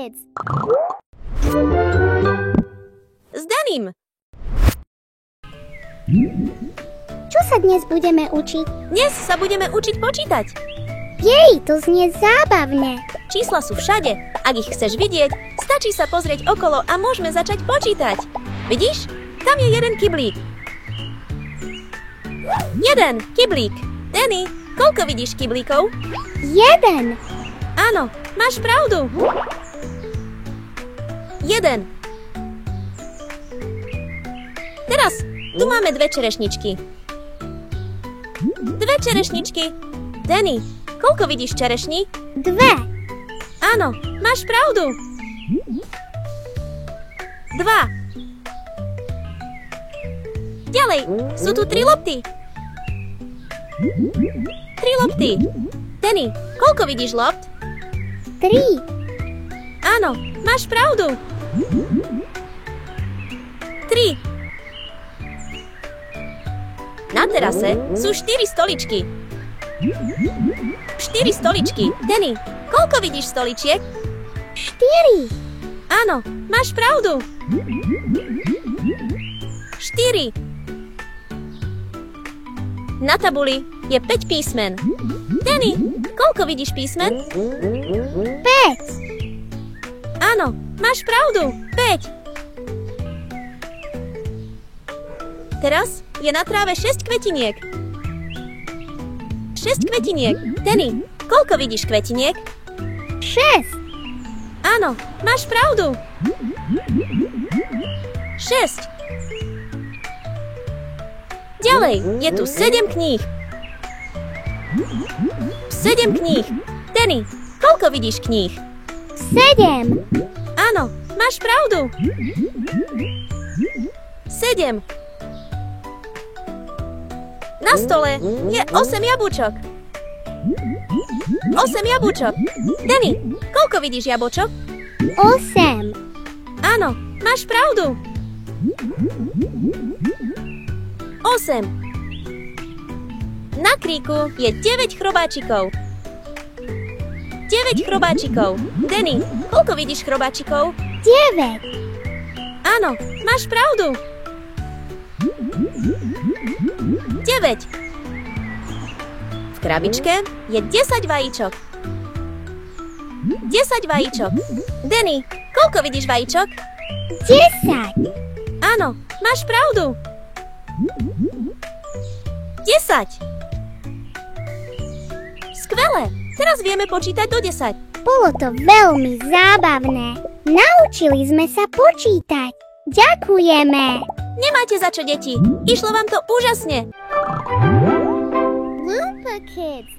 Kids. S Danym. Čo sa dnes budeme učiť? Dnes sa budeme učiť počítať. Jej, to znie zábavné. Čísla sú všade. Ak ich chceš vidieť, stačí sa pozrieť okolo a môžeme začať počítať. Vidíš? Tam je jeden kyblík. Jeden kyblík. Danny, koľko vidíš kyblíkov? Jeden. Áno, máš pravdu. Jeden. Teraz, tu máme dve čerešničky. Dve čerešničky. Danny, koľko vidíš čerešní? Dve. Áno, máš pravdu. Dva. Ďalej, sú tu tri lopty. Tri lopty. Danny, koľko vidíš lopt? Tri. Áno, máš pravdu. Tri. Na terase sú 4 stoličky. 4 stoličky. Danny, koľko vidíš stoličiek? 4. Áno, máš pravdu. 4. Na tabuli je 5 písmen. Danny, koľko vidíš písmen? 5. Áno, máš pravdu. 5. Teraz je na tráve 6 kvetiniek. 6 kvetiniek. Danny, koľko vidíš kvetiniek? 6. Áno, máš pravdu. 6. Ďalej, je tu 7 kníh. 7 kníh. Danny, koľko vidíš kníh? 7. Áno, máš pravdu. 7. Na stole je 8 jablčok. 8 jablčok. Danny, koľko vidíš jablčok? 8. Áno, máš pravdu. 8. Na kríku je 9 chrobáčikov. 9 chrobáčikov. Danny, koľko vidíš chrobáčikov? 9. Áno, máš pravdu. 9. V krabičke je 10 vajíčok. 10 vajíčok. Danny, koľko vidíš vajíčok? 10. Áno, máš pravdu. 10. Skvelé, teraz vieme počítať do 10. Bolo to veľmi zábavné. Naučili sme sa počítať. Ďakujeme. Nemáte za čo, deti. Išlo vám to úžasne. Lupa Kids.